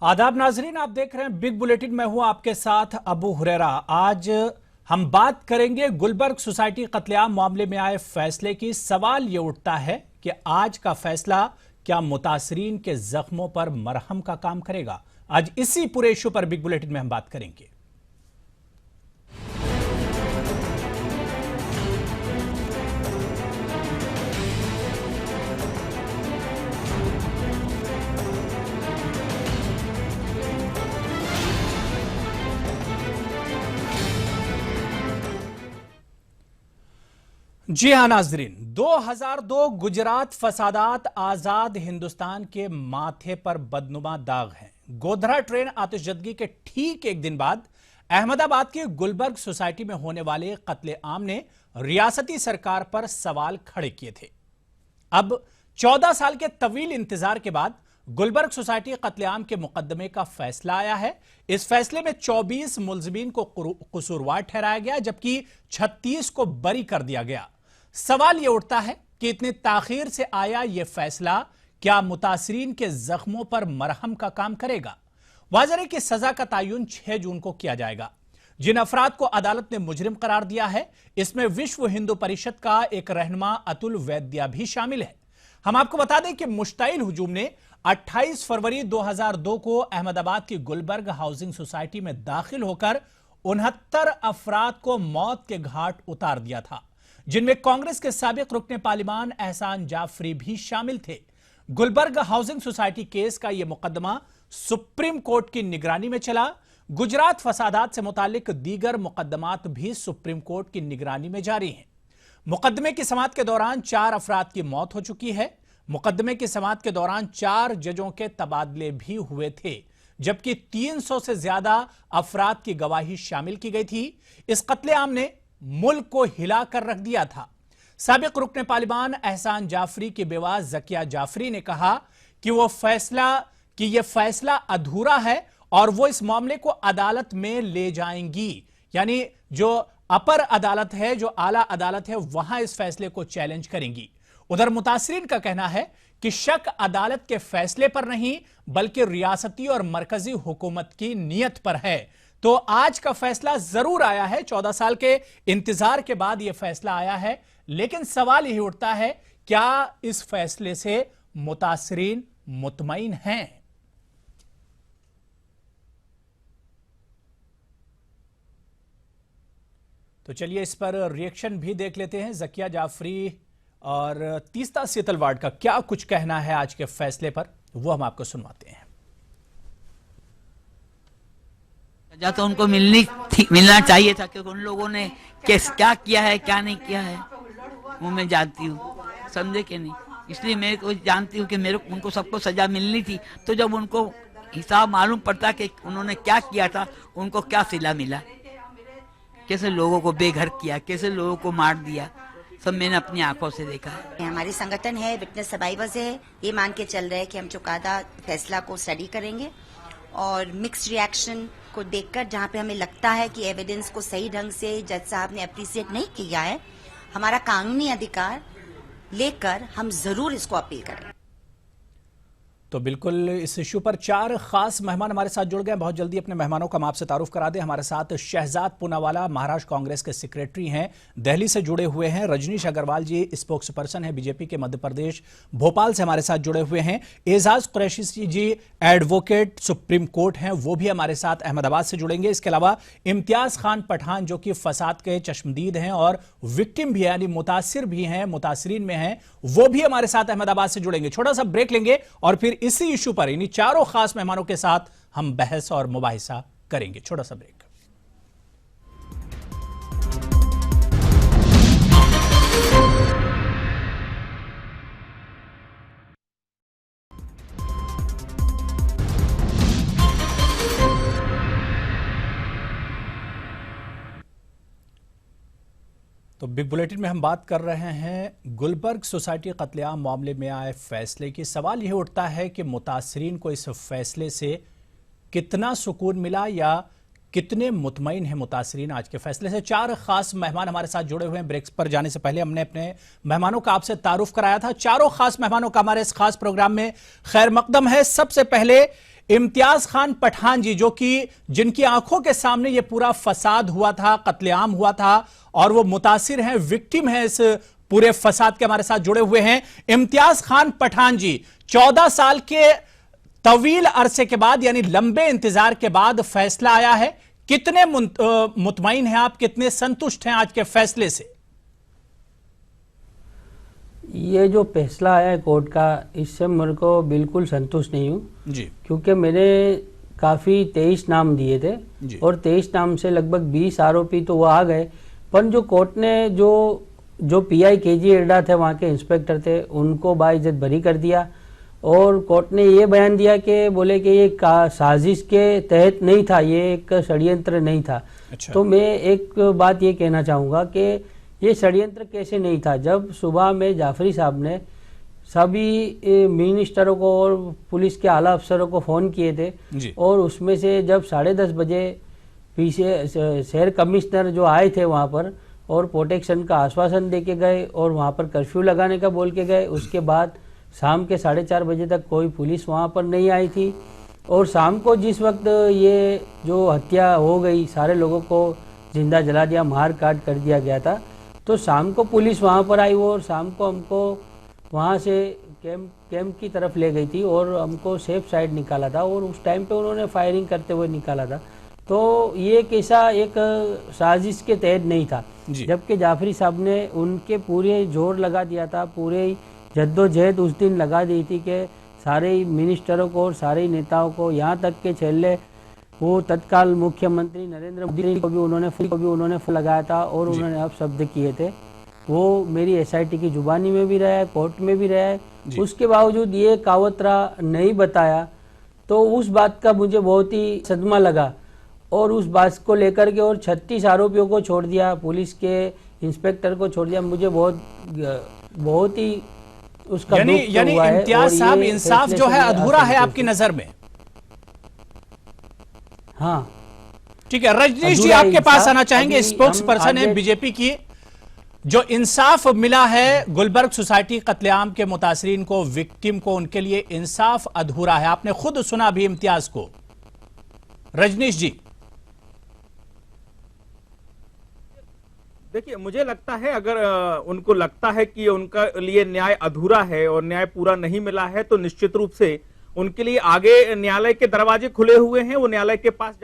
आदाब नाजरीन, आप देख रहे हैं बिग बुलेटिन। मैं हूं आपके साथ अबू हुरैरा। आज हम बात करेंगे गुलबर्ग सोसाइटी कत्लेआम मामले में आए फैसले की। सवाल यह उठता है कि आज का फैसला क्या मुतासरीन के जख्मों पर मरहम का काम करेगा। आज इसी पूरे इशू पर बिग बुलेटिन में हम बात करेंगे। जी हां नाजरीन, 2002 गुजरात फसादात आजाद हिंदुस्तान के माथे पर बदनुमा दाग है। गोधरा ट्रेन आतिशजदगी के ठीक एक दिन बाद अहमदाबाद की गुलबर्ग सोसाइटी में होने वाले कत्लेआम ने रियासती सरकार पर सवाल खड़े किए थे। अब 14 साल के तवील इंतजार के बाद गुलबर्ग सोसाइटी कत्लेआम के मुकदमे का फैसला आया है। इस फैसले में 24 मुलजिमीन को कसूरवार ठहराया गया, जबकि 36 को बरी कर दिया गया। सवाल यह उठता है कि इतनी ताखीर से आया यह फैसला क्या मुतासरीन के जख्मों पर मरहम का काम करेगा। वाज़ेह है कि सजा का तयन 6 जून को किया जाएगा। जिन अफराद को अदालत ने मुजरिम करार दिया है, इसमें विश्व हिंदू परिषद का एक रहनुमा अतुल वैद्या भी शामिल है। हम आपको बता दें कि मुश्ताइल हुजूम ने 28 फरवरी 2002 को अहमदाबाद की गुलबर्ग हाउसिंग सोसाइटी में दाखिल होकर 69 अफराद को मौत के घाट उतार दिया था, जिनमें कांग्रेस के साबिक रुकने पार्लिमान एहसान जाफरी भी शामिल थे। गुलबर्ग हाउसिंग सोसाइटी केस का यह मुकदमा सुप्रीम कोर्ट की निगरानी में चला। गुजरात फसादात से मुतालिक दीगर मुकदमात भी सुप्रीम कोर्ट की निगरानी में जारी हैं। मुकदमे की समाअत के दौरान 4 अफराद की मौत हो चुकी है। मुकदमे की समाअत के दौरान 4 जजों के तबादले भी हुए थे, जबकि 300 से ज्यादा अफराद की गवाही शामिल की गई थी। इस कत्लेआम ने मुल्क को हिला कर रख दिया था। साबिक रुकने पार्लिमान एहसान जाफरी की बेवा जकिया जाफरी ने कहा कि यह फैसला अधूरा है और वो इस मामले को अदालत में ले जाएंगी, यानी जो अपर अदालत है, जो आला अदालत है, वहां इस फैसले को चैलेंज करेंगी। उधर मुतासरीन का कहना है कि शक अदालत के फैसले पर नहीं, बल्कि रियासती और मरकजी हुकूमत की नीयत पर है। तो आज का फैसला जरूर आया है, 14 साल के इंतजार के बाद यह फैसला आया है, लेकिन सवाल यही उठता है क्या इस फैसले से मुतासरीन मुतमईन हैं। तो चलिए इस पर रिएक्शन भी देख लेते हैं। जकिया जाफरी और तीस्ता सीतलवाड़ का क्या कुछ कहना है आज के फैसले पर, वो हम आपको सुनवाते हैं। सजा तो उनको मिलना चाहिए था, क्योंकि उन लोगों ने क्या किया है क्या नहीं किया है वो मैं जानती हूँ, समझे कि नहीं। इसलिए मैं को जानती हूँ कि उनको सबको सजा मिलनी थी। तो जब उनको हिसाब मालूम पड़ता कि उन्होंने क्या किया था, उनको क्या सिला मिला, कैसे लोगों को बेघर किया, कैसे लोगों को मार दिया, सब मैंने अपनी आंखों से देखा है। हमारी संगठन है विटनेस सर्वाइवर्स है, ये मान के चल रहे हैं कि हम चुकादा फैसला को स्टडी करेंगे और मिक्स्ड रिएक्शन को देखकर जहां पे हमें लगता है कि एविडेंस को सही ढंग से जज साहब ने अप्रिशिएट नहीं किया है, हमारा कानूनी अधिकार लेकर हम जरूर इसको अपील करें। तो बिल्कुल इस इशू पर 4 खास मेहमान हमारे साथ जुड़ गए। बहुत जल्दी अपने मेहमानों का हम आपसे तारुफ करा दें। हमारे साथ शहजाद पूनावाला महाराष्ट्र कांग्रेस के सेक्रेटरी हैं, दिल्ली से जुड़े हुए हैं। रजनीश अग्रवाल जी स्पोक्स पर्सन है बीजेपी के मध्य प्रदेश भोपाल से हमारे साथ जुड़े हुए हैं। एजाज कुरैशी जी एडवोकेट सुप्रीम कोर्ट हैं, वो भी हमारे साथ अहमदाबाद से जुड़ेंगे। इसके अलावा इम्तियाज खान पठान जो कि फसाद के चश्मदीद हैं और विक्टिम भी है, यानी मुतासिर भी हैं, मुतासरीन में हैं, वो भी हमारे साथ अहमदाबाद से जुड़ेंगे। छोटा सा ब्रेक लेंगे और फिर इसी इशू पर इन्हीं 4 खास मेहमानों के साथ हम बहस और मुबाहिसा करेंगे। छोटा सा ब्रेक। तो बिग बुलेटिन में हम बात कर रहे हैं गुलबर्ग सोसाइटी कत्लेआम मामले में आए फैसले की। सवाल यह उठता है कि मुतासरीन को इस फैसले से कितना सुकून मिला या कितने मुतमईन हैं मुतासरीन आज के फैसले से। 4 खास मेहमान हमारे साथ जुड़े हुए हैं। ब्रेक्स पर जाने से पहले हमने अपने मेहमानों का आपसे तारुफ कराया था। 4 खास मेहमानों का हमारे इस खास प्रोग्राम में खैर मकदम है। सबसे पहले इम्तियाज खान पठान जी, जो कि जिनकी आंखों के सामने ये पूरा फसाद हुआ था, कत्लेआम हुआ था, और वो मुतासिर हैं, विक्टिम हैं इस पूरे फसाद के, हमारे साथ जुड़े हुए हैं। इम्तियाज खान पठान जी, 14 साल के तवील अरसे के बाद, यानी लंबे इंतजार के बाद फैसला आया है। कितने मुतमईन हैं आप, कितने संतुष्ट हैं आज के फैसले से? ये जो फैसला आया है कोर्ट का, इससे मेरे को बिल्कुल संतुष्ट नहीं हूँ जी, क्योंकि मैंने काफ़ी 23 नाम दिए थे जी। और 23 नाम से लगभग 20 आरोपी तो वो आ गए, पर जो कोर्ट ने जो पीआई केजी एडा थे, वहाँ के इंस्पेक्टर थे, उनको बाइज्जत बरी कर दिया। और कोर्ट ने ये बयान दिया कि बोले कि ये साजिश के तहत नहीं था, ये एक षड्यंत्र नहीं था। अच्छा। तो मैं एक बात ये कहना चाहूँगा कि ये षड्यंत्र कैसे नहीं था। जब सुबह में जाफरी साहब ने सभी मिनिस्टरों को और पुलिस के आला अफसरों को फ़ोन किए थे जी। और उसमें से जब 10:30 बजे पीछे शहर कमिश्नर जो आए थे वहाँ पर और प्रोटेक्शन का आश्वासन दे के गए और वहाँ पर कर्फ्यू लगाने का बोल के गए, उसके बाद शाम के 4:30 बजे तक कोई पुलिस वहाँ पर नहीं आई थी। और शाम को जिस वक्त ये जो हत्या हो गई, सारे लोगों को जिंदा जला दिया, मार काट कर दिया गया था, तो शाम को पुलिस वहाँ पर आई और शाम को हमको वहाँ से कैंप की तरफ ले गई थी और हमको सेफ साइड निकाला था और उस टाइम पे उन्होंने फायरिंग करते हुए निकाला था। तो ये कैसा एक साजिश के तहत नहीं था, जबकि जाफरी साहब ने उनके पूरे जोर लगा दिया था, पूरे जद्दोजहद उस दिन लगा दी थी कि सारे मिनिस्टरों को और सारे नेताओं को, यहाँ तक के छेले वो तत्काल मुख्यमंत्री नरेंद्र मोदी को भी उन्होंने लगाया था और उन्होंने अब शब्द किए थे। वो मेरी एसआईटी की जुबानी में भी रहा है, कोर्ट में भी रहा है, उसके बावजूद ये कावतरा नहीं बताया, तो उस बात का मुझे बहुत ही सदमा लगा और उस बात को लेकर के और 36 आरोपियों को छोड़ दिया, पुलिस के इंस्पेक्टर को छोड़ दिया। मुझे बहुत ही उसका यानी इम्तियाज साहब, इंसाफ जो है अधूरा है आपकी नजर में? हाँ, ठीक है। रजनीश जी, आपके पास आना चाहेंगे, स्पोक्स पर्सन है बीजेपी की। जो इंसाफ मिला है गुलबर्ग सोसाइटी कत्लेआम के मुतासरीन को, विक्टिम को, उनके लिए इंसाफ अधूरा है। आपने खुद सुना अभी इम्तियाज को। रजनीश जी, देखिए, मुझे लगता है अगर उनको लगता है कि उनका लिए न्याय अधूरा है और न्याय पूरा नहीं मिला है, तो निश्चित रूप से उनके लिए आगे न्यायालय के दरवाजे खुले हुए हैं, वो न्यायालय के पास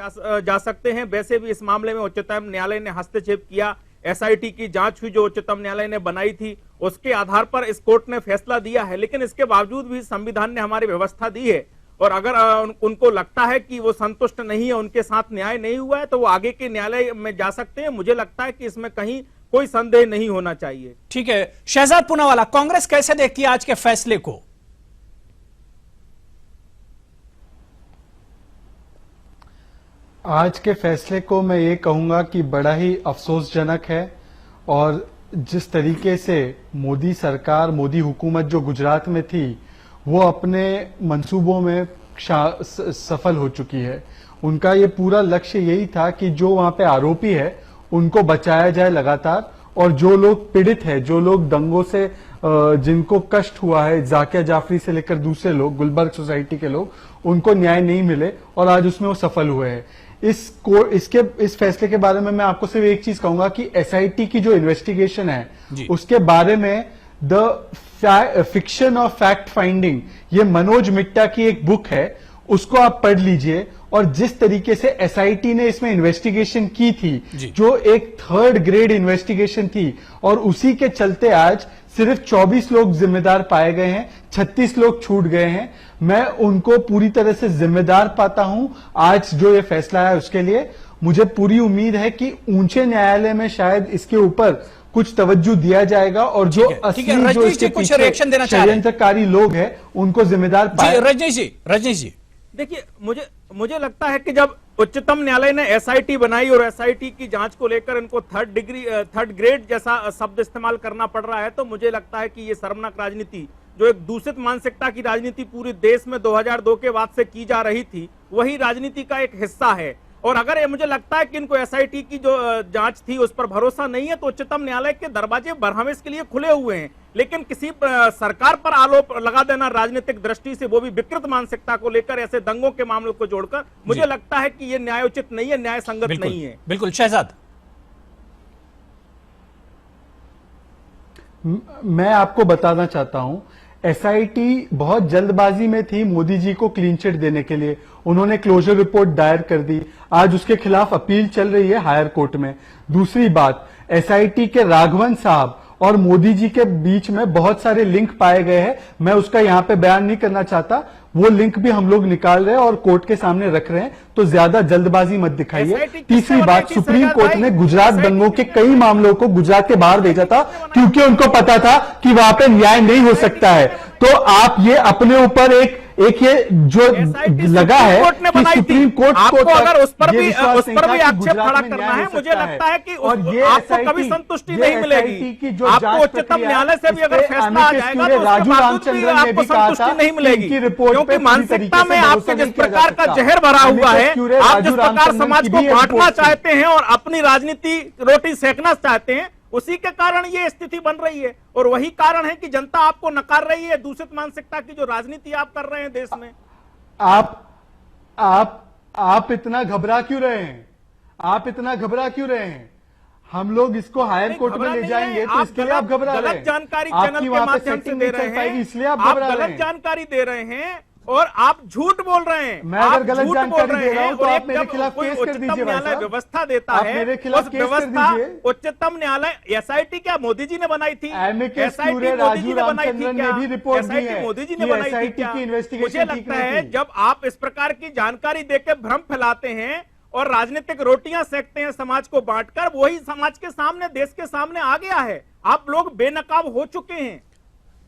जा सकते हैं। वैसे भी इस मामले में उच्चतम न्यायालय ने हस्तक्षेप किया, एसआईटी की जांच हुई जो उच्चतम न्यायालय ने बनाई थी, उसके आधार पर इस कोर्ट ने फैसला दिया है। लेकिन इसके बावजूद भी संविधान ने हमारी व्यवस्था दी है और अगर उनको लगता है कि वो संतुष्ट नहीं है, उनके साथ न्याय नहीं हुआ है, तो वो आगे के न्यायालय में जा सकते हैं। मुझे लगता है कि इसमें कहीं कोई संदेह नहीं होना चाहिए। ठीक है। शहजाद पूनावाला, कांग्रेस कैसे देखती है आज के फैसले को? आज के फैसले को मैं ये कहूंगा कि बड़ा ही अफसोसजनक है और जिस तरीके से मोदी सरकार, मोदी हुकूमत जो गुजरात में थी, वो अपने मंसूबों में सफल हो चुकी है। उनका ये पूरा लक्ष्य यही था कि जो वहां पे आरोपी है उनको बचाया जाए लगातार, और जो लोग पीड़ित है, जो लोग दंगों से जिनको कष्ट हुआ है, जाकिया जाफरी से लेकर दूसरे लोग, गुलबर्ग सोसाइटी के लोग, उनको न्याय नहीं मिले और आज उसमें वो सफल हुए हैं। इस फैसले के बारे में मैं आपको सिर्फ एक चीज कहूंगा कि एसआईटी की जो इन्वेस्टिगेशन है उसके बारे में the fiction of fact finding, ये मनोज मिट्टा की एक बुक है, उसको आप पढ़ लीजिए। और जिस तरीके से एसआईटी ने इसमें इन्वेस्टिगेशन की थी, जो एक 3rd ग्रेड इन्वेस्टिगेशन थी, और उसी के चलते आज सिर्फ 24 लोग जिम्मेदार पाए गए हैं, 36 लोग छूट गए हैं। मैं उनको पूरी तरह से जिम्मेदार पाता हूं आज जो ये फैसला है उसके लिए। मुझे पूरी उम्मीद है कि ऊंचे न्यायालय में शायद इसके ऊपर कुछ तवज्जो दिया जाएगा और जो असली जो इसके पीछे षड्यंत्रकारी लोग हैं उनको जिम्मेदार पाए। रजनीश जी, देखिए, मुझे लगता है कि जब उच्चतम न्यायालय ने एसआईटी बनाई और एसआईटी की जांच को लेकर इनको 3rd ग्रेड जैसा शब्द इस्तेमाल करना पड़ रहा है, तो मुझे लगता है कि ये शर्मनाक राजनीति, जो एक दूषित मानसिकता की राजनीति पूरे देश में 2002 के बाद से की जा रही थी, वही राजनीति का एक हिस्सा है। और अगर ये मुझे लगता है कि इनको एसआईटी की जो जांच थी उस पर भरोसा नहीं है, तो उच्चतम न्यायालय के दरवाजे बरहमेश के लिए खुले हुए हैं लेकिन किसी सरकार पर आरोप लगा देना राजनीतिक दृष्टि से, वो भी विकृत मानसिकता को लेकर, ऐसे दंगों के मामलों को जोड़कर, मुझे लगता है कि ये न्यायोचित नहीं है, न्याय संगत नहीं है। बिल्कुल शहजाद, मैं आपको बताना चाहता हूं, एसआईटी बहुत जल्दबाजी में थी मोदी जी को क्लीन चिट देने के लिए। उन्होंने क्लोजर रिपोर्ट दायर कर दी, आज उसके खिलाफ अपील चल रही है हायर कोर्ट में। दूसरी बात, एसआईटी के राघवन साहब और मोदी जी के बीच में बहुत सारे लिंक पाए गए हैं। मैं उसका यहां पे बयान नहीं करना चाहता, वो लिंक भी हम लोग निकाल रहे हैं और कोर्ट के सामने रख रहे हैं, तो ज्यादा जल्दबाजी मत दिखाइए। तीसरी बात, सुप्रीम कोर्ट ने गुजरात दंगों के कई मामलों को गुजरात के बाहर भेजा था क्योंकि उनको पता था कि वहां पे न्याय नहीं हो सकता है। तो आप ये अपने ऊपर एक ये जो लगा है कि सुप्रीम कोर्ट को अगर उस पर भी आक्षेप खड़ा करना है, मुझे लगता है कि आपको कभी संतुष्टि नहीं मिलेगी। आपको उच्चतम न्यायालय से भी अगर फैसला आ जाएगा तो राजू रामचंद्रन ने भी कहा था नहीं मिलेगी, कि रिपोर्ट क्योंकि मानसिकता में आपके जिस प्रकार का जहर भरा हुआ है, आप जिस प्रकार समाज को बांटना चाहते हैं और अपनी राजनीति रोटी सेकना चाहते हैं, उसी के कारण ये स्थिति बन रही है। और वही कारण है कि जनता आपको नकार रही है, दूषित मानसिकता की जो राजनीति आप कर रहे हैं देश में। आप इतना घबरा क्यों रहे हैं? आप इतना घबरा क्यों रहे हैं? हम लोग इसको हायर कोर्ट में ले जाएंगे, तो इसके लिए आप घबरा रहे हैं। गलत जानकारी चैनल के माध्यम से दे रहे हैं, इसलिए आप घबरा रहे हैं। गलत जानकारी दे रहे हैं और आप झूठ बोल रहे हैं। मैं अगर गलत जानकारी दे रहा हूं तो आप मेरे खिलाफ केस कर दीजिए। न्यायालय व्यवस्था देता है, मेरे खिलाफ केस कर दीजिए। उच्चतम न्यायालय, एसआईटी क्या मोदी जी ने बनाई थी? एसआईटी राजू रामचंद्रन ने भी रिपोर्ट दी है, मोदी जी ने बनाई थी क्या? मुझे लगता है जब आप इस प्रकार की जानकारी देकर भ्रम फैलाते हैं और राजनीतिक रोटियां सेकते हैं समाज को बांटकर, वही समाज के सामने, देश के सामने आ गया है। आप लोग बेनकाब हो चुके हैं।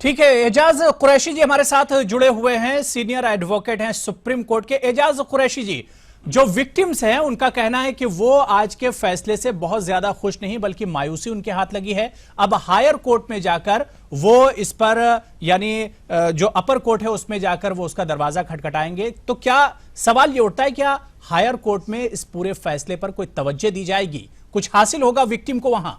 ठीक है, एजाज कुरैशी जी हमारे साथ जुड़े हुए हैं, सीनियर एडवोकेट हैं सुप्रीम कोर्ट के। एजाज कुरैशी जी, जो विक्टिम्स हैं उनका कहना है कि वो आज के फैसले से बहुत ज्यादा खुश नहीं, बल्कि मायूसी उनके हाथ लगी है। अब हायर कोर्ट में जाकर वो इस पर, यानी जो अपर कोर्ट है उसमें जाकर वो उसका दरवाजा खटखटाएंगे। तो क्या सवाल ये उठता है, क्या हायर कोर्ट में इस पूरे फैसले पर कोई तवज्जो दी जाएगी? कुछ हासिल होगा विक्टिम को वहां?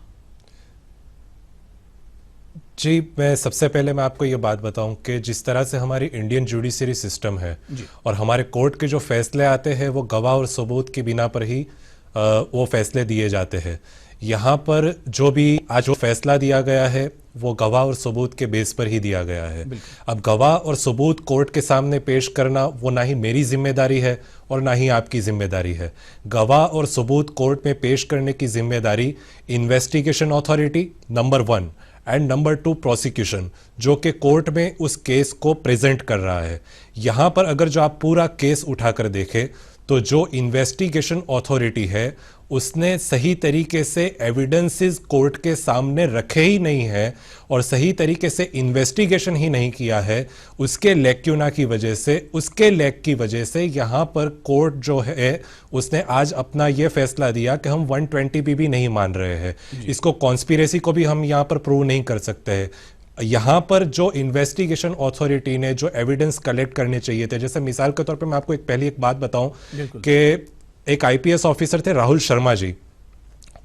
जी, मैं सबसे पहले मैं आपको ये बात बताऊं कि जिस तरह से हमारी इंडियन जुडिशरी सिस्टम है और हमारे कोर्ट के जो फैसले आते हैं वो गवाह और सबूत की बिना पर ही वो फैसले दिए जाते हैं। यहाँ पर जो भी आज जो फैसला दिया गया है वो गवाह और सबूत के बेस पर ही दिया गया है। अब गवाह और सबूत कोर्ट के सामने पेश करना वो ना ही मेरी जिम्मेदारी है और ना ही आपकी जिम्मेदारी है। गवाह और सबूत कोर्ट में पेश करने की जिम्मेदारी investigation authority number 1 and number 2 prosecution, जो कि कोर्ट में उस केस को प्रेजेंट कर रहा है। यहाँ पर अगर जो आप पूरा केस उठाकर देखें तो जो इन्वेस्टिगेशन अथॉरिटी है उसने सही तरीके से एविडेंसेस कोर्ट के सामने रखे ही नहीं है और सही तरीके से इन्वेस्टिगेशन ही नहीं किया है। उसके लैक्यूना की वजह से, उसके लैक की वजह से यहाँ पर कोर्ट जो है उसने आज अपना ये फैसला दिया कि हम 120 भी नहीं मान रहे हैं। इसको कॉन्स्पिरेसी को भी हम यहाँ पर प्रूव नहीं कर सकते हैं। यहाँ पर जो इन्वेस्टिगेशन अथॉरिटी ने जो एविडेंस कलेक्ट करने चाहिए थे, जैसे मिसाल के तौर पे मैं आपको पहले एक बात बताऊं कि एक आईपीएस ऑफिसर थे राहुल शर्मा जी,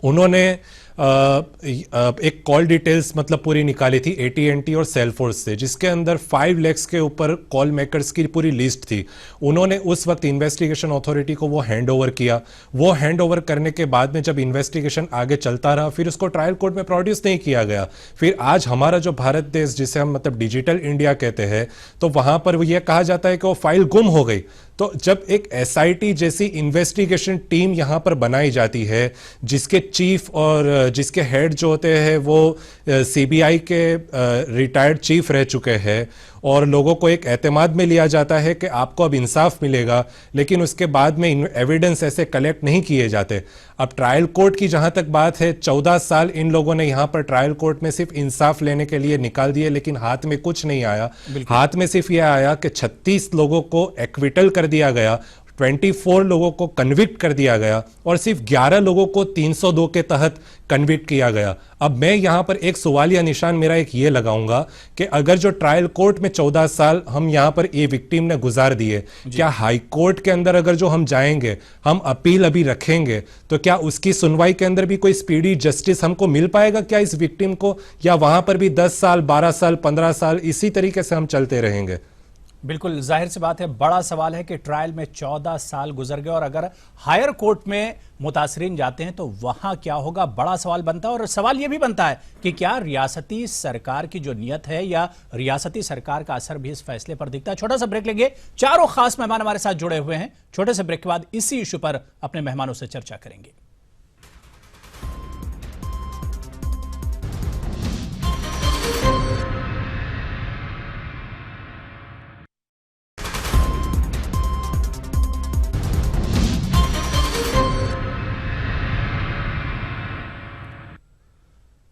उन्होंने एक कॉल डिटेल्स मतलब पूरी निकाली थी AT&T और सेलफोर्स से, जिसके अंदर 5 लाख के ऊपर कॉल मेकर्स की पूरी लिस्ट थी। उन्होंने उस वक्त इन्वेस्टिगेशन अथॉरिटी को वो हैंड ओवर किया। वो हैंड ओवर करने के बाद में जब इन्वेस्टिगेशन आगे चलता रहा, फिर उसको ट्रायल कोर्ट में प्रोड्यूस नहीं किया गया। फिर आज हमारा जो भारत देश, जिसे हम मतलब डिजिटल इंडिया कहते हैं, तो वहां पर वो ये कहा जाता है कि वो फाइल गुम हो गई। तो जब एक SIT जैसी इन्वेस्टिगेशन टीम यहां पर बनाई जाती है, जिसके चीफ और जिसके हेड जो होते हैं वो CBI के रिटायर्ड चीफ रह चुके हैं, और लोगों को एक एतमाद में लिया जाता है कि आपको अब इंसाफ मिलेगा, लेकिन उसके बाद में एविडेंस ऐसे कलेक्ट नहीं किए जाते। अब ट्रायल कोर्ट की जहां तक बात है, 14 साल इन लोगों ने यहां पर ट्रायल कोर्ट में सिर्फ इंसाफ लेने के लिए निकाल दिए, लेकिन हाथ में कुछ नहीं आया। हाथ में सिर्फ यह आया कि 36 लोगों को एक्विटल कर दिया गया। 24 लोगों को कन्विक्ट कर दिया गया और सिर्फ 11 लोगों को 302 के तहत कन्विक्ट किया गया। अब मैं यहां पर एक सवालिया निशान मेरा एक ये लगाऊंगा कि अगर जो ट्रायल कोर्ट में 14 साल हम यहां पर ये विक्टिम ने गुजार दिए, क्या हाई कोर्ट के अंदर अगर जो हम जाएंगे, हम अपील अभी रखेंगे, तो क्या उसकी सुनवाई के अंदर भी कोई स्पीडी जस्टिस हमको मिल पाएगा क्या इस विक्टिम को, या वहां पर भी 10 साल 12 साल 15 साल इसी तरीके से हम चलते रहेंगे? बिल्कुल जाहिर सी बात है, बड़ा सवाल है कि ट्रायल में 14 साल गुजर गए और अगर हायर कोर्ट में मुतासरीन जाते हैं तो वहां क्या होगा, बड़ा सवाल बनता है। और सवाल यह भी बनता है कि क्या रियासती सरकार की जो नीयत है या रियासती सरकार का असर भी इस फैसले पर दिखता है। छोटा सा ब्रेक लेंगे, चारों खास मेहमान हमारे साथ जुड़े हुए हैं। छोटे से ब्रेक के बाद इसी इशू पर अपने मेहमानों से चर्चा करेंगे।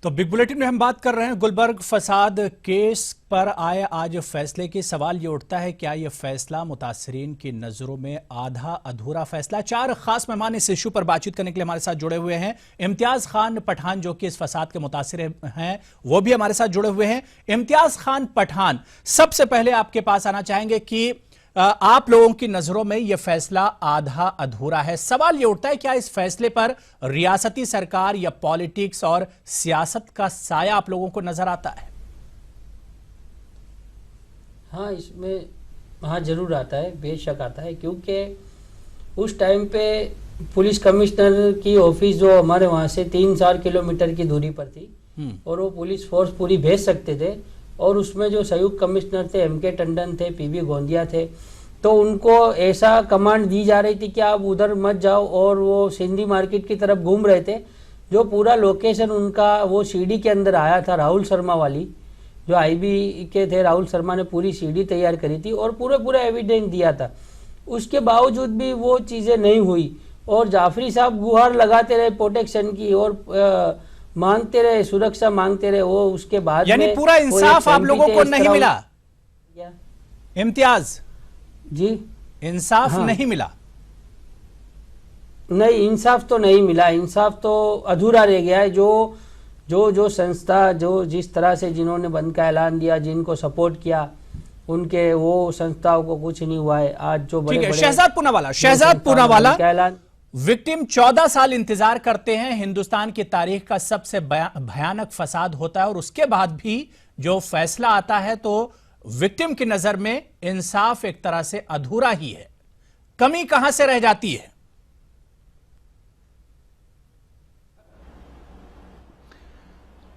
तो बिग बुलेटिन में हम बात कर रहे हैं गुलबर्ग फसाद केस पर आए आज फैसले की। सवाल ये उठता है, क्या ये फैसला मुतासरीन की नजरों में आधा अधूरा फैसला? चार खास मेहमान इस इशू पर बातचीत करने के लिए हमारे साथ जुड़े हुए हैं। इम्तियाज खान पठान जो कि इस फसाद के मुतासिर हैं वो भी हमारे साथ जुड़े हुए हैं। इम्तियाज खान पठान, सबसे पहले आपके पास आना चाहेंगे कि आप लोगों की नजरों में यह फैसला आधा अधूरा है। सवाल यह उठता है, क्या इस फैसले पर रियासती सरकार या पॉलिटिक्स और सियासत का साया आप लोगों को नजर आता है? हाँ, इसमें हाँ जरूर आता है, बेशक आता है, क्योंकि उस टाइम पे पुलिस कमिश्नर की ऑफिस जो हमारे वहाँ से 3-4 किलोमीटर की दूरी पर थी और वो पुलिस फोर्स पूरी भेज सकते थे, और उसमें जो संयुक्त कमिश्नर थे MK टंडन थे, PB गोंदिया थे, तो उनको ऐसा कमांड दी जा रही थी कि आप उधर मत जाओ, और वो सिंधी मार्केट की तरफ घूम रहे थे। जो पूरा लोकेशन उनका वो सीडी के अंदर आया था, राहुल शर्मा वाली, जो IB के थे, राहुल शर्मा ने पूरी सीडी तैयार करी थी और पूरा एविडेंस दिया था। उसके बावजूद भी वो चीज़ें नहीं हुई और जाफरी साहब गुहार लगाते रहे प्रोटेक्शन की और मांगते रहे, सुरक्षा मांगते रहे। वो उसके बाद यानी पूरा इंसाफ आप लोगों को नहीं मिला? इम्तियाज जी, इंसाफ नहीं मिला? नहीं, इंसाफ तो नहीं मिला, इंसाफ तो अधूरा रह गया है। जो संस्था जो जिस तरह से जिन्होंने बंद का ऐलान दिया, जिनको सपोर्ट किया, उनके वो संस्थाओं को कुछ नहीं हुआ है। आज जो बड़े शहजाद पूनावाला का ऐलान, विक्टिम 14 साल इंतजार करते हैं। हिंदुस्तान की तारीख का सबसे भयानक फसाद होता है और उसके बाद भी जो फैसला आता है तो विक्टिम की नजर में इंसाफ एक तरह से अधूरा ही है। कमी कहां से रह जाती है?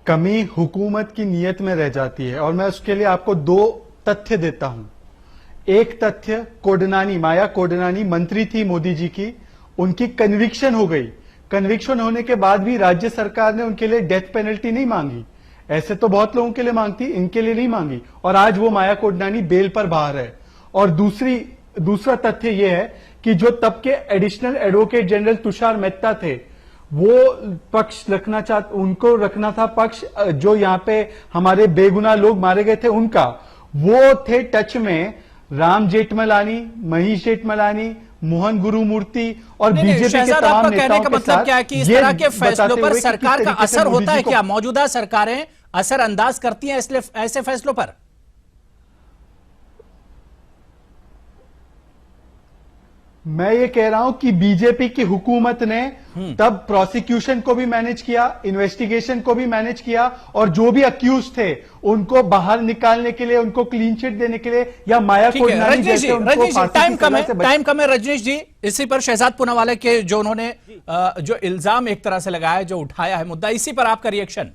कमी हुकूमत की नीयत में रह जाती है, और मैं उसके लिए आपको 2 तथ्य देता हूं। एक तथ्य, कोडनानी, माया कोडनानी मंत्री थी मोदी जी की, उनकी कन्विक्शन हो गई। कन्विक्शन होने के बाद भी राज्य सरकार ने उनके लिए डेथ पेनल्टी नहीं मांगी। ऐसे तो बहुत लोगों के लिए मांगती, इनके लिए नहीं मांगी, और आज वो माया कोडनानी बेल पर बाहर है। और दूसरा तथ्य यह है कि जो तब के additional advocate general Tushar Mehta थे, वो पक्ष उनको रखना था पक्ष जो यहां पे हमारे बेगुनाह लोग मारे गए थे उनका। वो थे टच में राम जेठमलानी, मनीष जेठमलानी, मोहन गुरुमूर्ति और बीजेपी के तमाम नेताओं के मतलब क्या है कि इस तरह के फैसलों पर सरकार का असर होता है क्या? मौजूदा सरकारें असर अंदाज करती हैं ऐसे फैसलों पर? मैं ये कह रहा हूं कि बीजेपी की हुकूमत ने तब प्रोसिक्यूशन को भी मैनेज किया, इन्वेस्टिगेशन को भी मैनेज किया, और जो भी अक्यूज थे उनको बाहर निकालने के लिए, उनको क्लीन चिट देने के लिए, या माया कोडनानी जैसे उनको टाइम कम है रजनीश जी, इसी पर शहजाद पूनावाला के जो उन्होंने जो इल्जाम एक तरह से लगाया, जो उठाया है मुद्दा, इसी पर आपका रिएक्शन?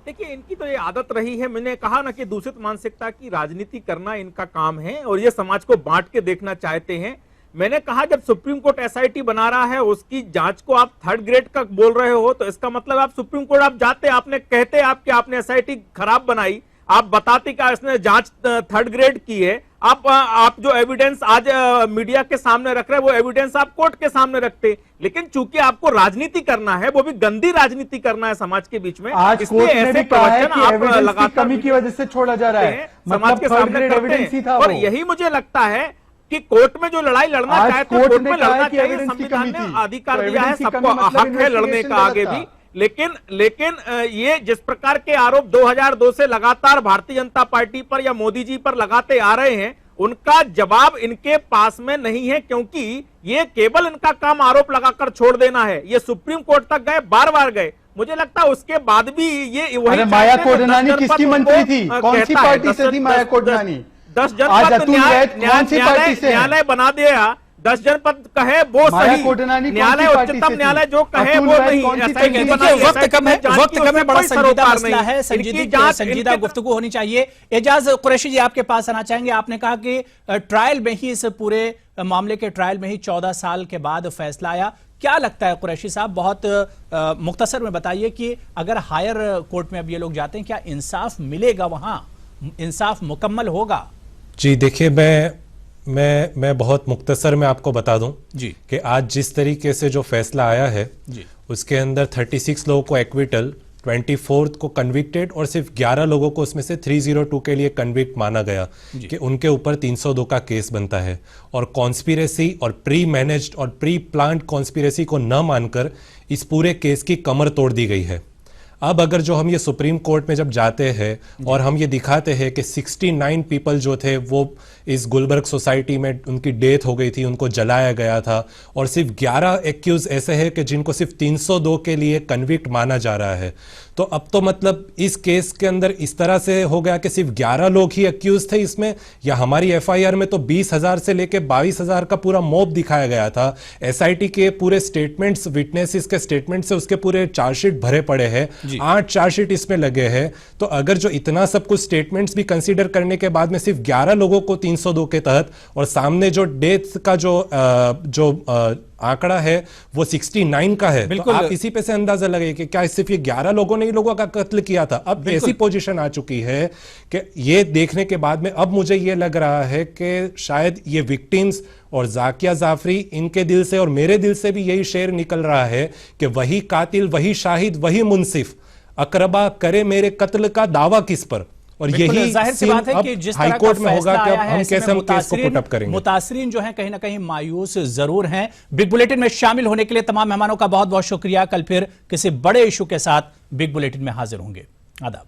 देखिए, इनकी तो ये आदत रही है, मैंने कहा ना कि दूषित मानसिकता की राजनीति करना इनका काम है और ये समाज को बांट के देखना चाहते हैं। मैंने कहा जब सुप्रीम कोर्ट SIT बना रहा है, उसकी जांच को आप 3rd ग्रेड का बोल रहे हो, तो इसका मतलब आप सुप्रीम कोर्ट आप जाते, आपने कहते आपने SIT खराब बनाई, आप बताते कि इसने जांच 3rd ग्रेड की है, आप जो एविडेंस आज मीडिया के सामने रख रहे हैं वो एविडेंस आप कोर्ट के सामने रखते, लेकिन चूंकि आपको राजनीति करना है, वो भी गंदी राजनीति करना है समाज के बीच में, आज इसलिए कोर्ट ने ऐसे भी कहा है प्रवचन कि आप एविडेंस की लगातार कमी की वजह से छोड़ा जा रहा है, समाज के सामने एविडेंस ही था और वो। यही मुझे लगता है कि कोर्ट में जो लड़ाई लड़ना आज चाहे तो कोर्ट कोर्ट ने में कहा लड़ना है कि चाहिए, एविडेंस की संविधान कमी ने थी। अधिकार तो दिया है, एविडेंस की सबको कमी मतलब हक है लड़ने इन्वेस्टिगेशन का आगे गलत भी, था। लेकिन ये जिस प्रकार के आरोप 2002 से लगातार भारतीय जनता पार्टी पर या मोदी जी पर लगाते आ रहे हैं, उनका जवाब इनके पास में नहीं है, क्योंकि ये केवल इनका काम आरोप लगाकर छोड़ देना है। ये सुप्रीम कोर्ट तक गए, बार बार गए, मुझे लगता है उसके बाद भी ये वही माया कोडनानी किसकी मंत्री थी? कौन सी पार्टी से थी माया कोडनानी? 10 जनपद न्यायालय बना दिया, 10 जनपद कहे वो सही, न्यायालय उच्चतम न्यायालय जो कहे वो नहीं। ऐसा ही देखिए वक्त कम है, बड़ा संजीदा मसला है, संजीदा गुफ्तगू होनी चाहिए। एजाज कुरैशी जी आपके पास आना चाहेंगे। आपने कहा कि ट्रायल में ही, इस पूरे मामले के ट्रायल में ही 14 साल के बाद फैसला आया। क्या लगता है कुरैशी साहब, बहुत मुख्तसर में बताइए कि अगर हायर कोर्ट में अब ये लोग जाते हैं, क्या इंसाफ मिलेगा, वहां इंसाफ मुकम्मल होगा? जी देखिए, मैं बहुत मुख्तसर में आपको बता दूं जी कि आज जिस तरीके से जो फैसला आया है जी, उसके अंदर 36 लोगों को एक्विटल, 24 को कन्विक्टेड और सिर्फ 11 लोगों को उसमें से 302 के लिए कन्विक्ट माना गया कि उनके ऊपर 302 का केस बनता है। और कॉन्स्पिरेसी और प्री मैनेज्ड और प्री प्लान्ड कॉन्स्पिरेसी को न मानकर इस पूरे केस की कमर तोड़ दी गई है। अब अगर जो हम ये सुप्रीम कोर्ट में जब जाते हैं और हम ये दिखाते हैं कि 69 पीपल जो थे वो इस गुलबर्ग सोसाइटी में उनकी डेथ हो गई थी, उनको जलाया गया था, और सिर्फ 11 एक्यूज ऐसे हैं कि जिनको सिर्फ 302 के लिए कन्विक्ट माना जा रहा है, तो अब तो मतलब इस केस के अंदर इस तरह से हो गया कि सिर्फ 11 लोग ही एक्यूज थे इसमें, या हमारी एफआईआर में तो 20,000 से लेके 22,000 का पूरा मॉब दिखाया गया था। एसआईटी के पूरे स्टेटमेंट्स, विटनेसेस के स्टेटमेंट से उसके पूरे चार्जशीट भरे पड़े हैं, 8 चार्जशीट इसमें लगे हैं। तो अगर जो इतना सब कुछ स्टेटमेंट्स भी कंसीडर करने के बाद में सिर्फ 11 लोगों को 302 के तहत, और सामने जो डेथ का जो आंकड़ा है वो 69 का है, तो आप इसी पे से अंदाजा लगे कि क्या सिर्फ ये 11 लोगों ने ही लोगों का कत्ल किया था। अब ऐसी पोजीशन आ चुकी है कि ये देखने के बाद में अब मुझे ये लग रहा है कि शायद ये विक्टिम्स और जाकिया जाफरी, इनके दिल से और मेरे दिल से भी यही शेर निकल रहा है कि वही कातिल, वही शाहिद, वही मुंसिफ अकरबा करे मेरे कत्ल का दावा किस पर। और यही जाहिर सी बात है कि जिस तरह का हाईकोर्ट में होगा कि अब फैसला हम कैसे हम केस को पुट अप करेंगे। मुतासरीन जो है कहीं ना कहीं मायूस जरूर हैं। बिग बुलेटिन में शामिल होने के लिए तमाम मेहमानों का बहुत बहुत शुक्रिया। कल फिर किसी बड़े इशू के साथ बिग बुलेटिन में हाजिर होंगे। आदाब।